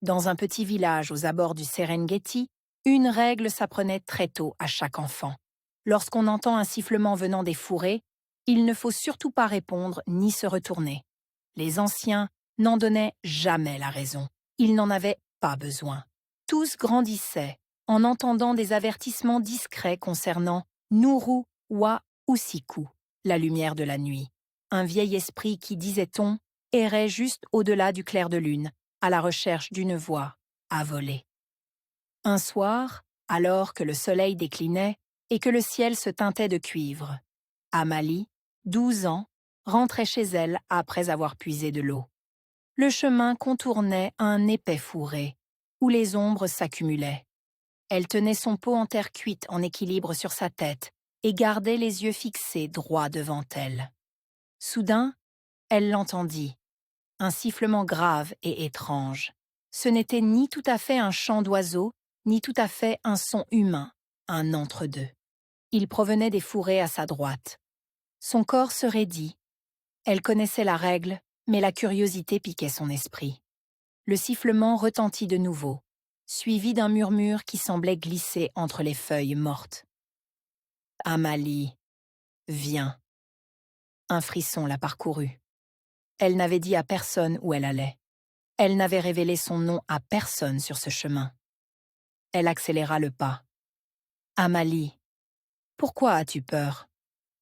Dans un petit village aux abords du Serengeti, une règle s'apprenait très tôt à chaque enfant. Lorsqu'on entend un sifflement venant des fourrés, il ne faut surtout pas répondre ni se retourner. Les anciens n'en donnaient jamais la raison. Ils n'en avaient pas besoin. Tous grandissaient en entendant des avertissements discrets concernant Nuru wa Usiku, la lumière de la nuit. Un vieil esprit qui, disait-on, errait juste au-delà du clair de lune, à la recherche d'une voie à voler. Un soir, alors que le soleil déclinait et que le ciel se teintait de cuivre, Amalie, 12 ans, rentrait chez elle après avoir puisé de l'eau. Le chemin contournait un épais fourré, où les ombres s'accumulaient. Elle tenait son pot en terre cuite en équilibre sur sa tête et gardait les yeux fixés droit devant elle. Soudain, elle l'entendit, un sifflement grave et étrange. Ce n'était ni tout à fait un chant d'oiseau, ni tout à fait un son humain, un entre-deux. Il provenait des fourrés à sa droite. Son corps se raidit. Elle connaissait la règle, mais la curiosité piquait son esprit. Le sifflement retentit de nouveau, suivi d'un murmure qui semblait glisser entre les feuilles mortes. « Amalie, viens !» Un frisson la parcourut. Elle n'avait dit à personne où elle allait. Elle n'avait révélé son nom à personne sur ce chemin. Elle accéléra le pas. « Amalie, pourquoi as-tu peur ?»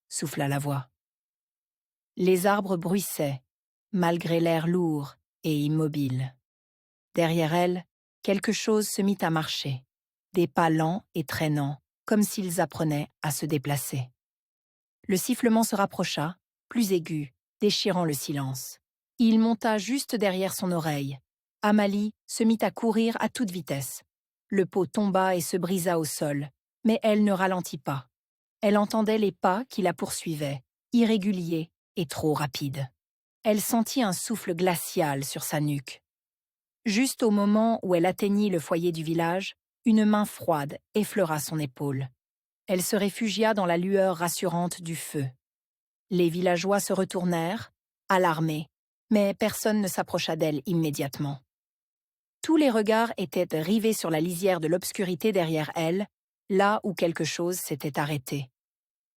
souffla la voix. Les arbres bruissaient, malgré l'air lourd et immobile. Derrière elle, quelque chose se mit à marcher, des pas lents et traînants, comme s'ils apprenaient à se déplacer. Le sifflement se rapprocha, plus aigu, déchirant le silence. Il monta juste derrière son oreille. Amalie se mit à courir à toute vitesse. Le pot tomba et se brisa au sol, mais elle ne ralentit pas. Elle entendait les pas qui la poursuivaient, irréguliers et trop rapides. Elle sentit un souffle glacial sur sa nuque. Juste au moment où elle atteignit le foyer du village, une main froide effleura son épaule. Elle se réfugia dans la lueur rassurante du feu. Les villageois se retournèrent, alarmés, mais personne ne s'approcha d'elle immédiatement. Tous les regards étaient rivés sur la lisière de l'obscurité derrière elle, là où quelque chose s'était arrêté.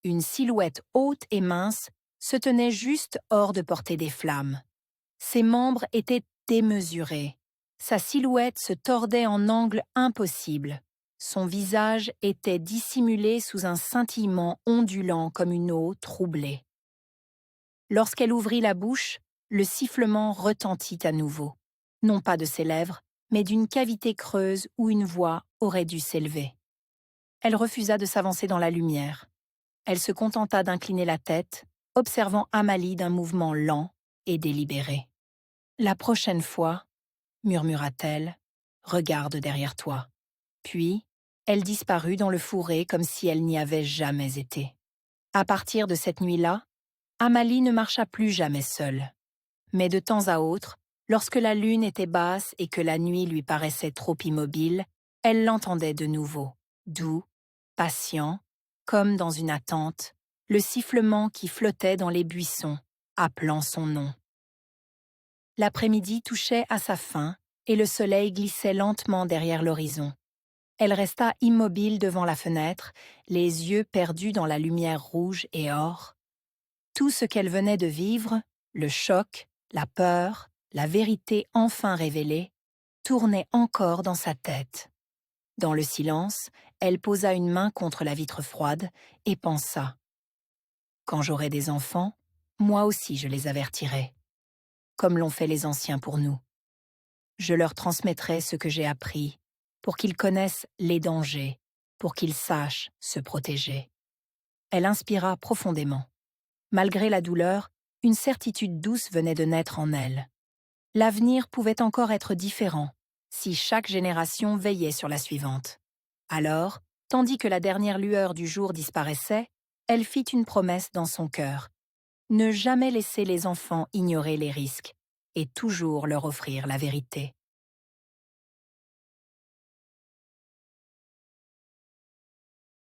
Une silhouette haute et mince se tenait juste hors de portée des flammes. Ses membres étaient démesurés. Sa silhouette se tordait en angles impossibles. Son visage était dissimulé sous un scintillement ondulant comme une eau troublée. Lorsqu'elle ouvrit la bouche, le sifflement retentit à nouveau, non pas de ses lèvres, mais d'une cavité creuse où une voix aurait dû s'élever. Elle refusa de s'avancer dans la lumière. Elle se contenta d'incliner la tête, observant Amalie d'un mouvement lent et délibéré. « La prochaine fois, » murmura-t-elle, « regarde derrière toi. » Puis, elle disparut dans le fourré comme si elle n'y avait jamais été. À partir de cette nuit-là, Amalie ne marcha plus jamais seule. Mais de temps à autre, lorsque la lune était basse et que la nuit lui paraissait trop immobile, elle l'entendait de nouveau, doux, patient, comme dans une attente, le sifflement qui flottait dans les buissons, appelant son nom. L'après-midi touchait à sa fin et le soleil glissait lentement derrière l'horizon. Elle resta immobile devant la fenêtre, les yeux perdus dans la lumière rouge et or. Tout ce qu'elle venait de vivre, le choc, la peur, la vérité enfin révélée, tournait encore dans sa tête. Dans le silence, elle posa une main contre la vitre froide et pensa. Quand j'aurai des enfants, moi aussi je les avertirai, comme l'ont fait les anciens pour nous. Je leur transmettrai ce que j'ai appris, pour qu'ils connaissent les dangers, pour qu'ils sachent se protéger. Elle inspira profondément. Malgré la douleur, une certitude douce venait de naître en elle. L'avenir pouvait encore être différent, si chaque génération veillait sur la suivante. Alors, tandis que la dernière lueur du jour disparaissait, elle fit une promesse dans son cœur. Ne jamais laisser les enfants ignorer les risques, et toujours leur offrir la vérité.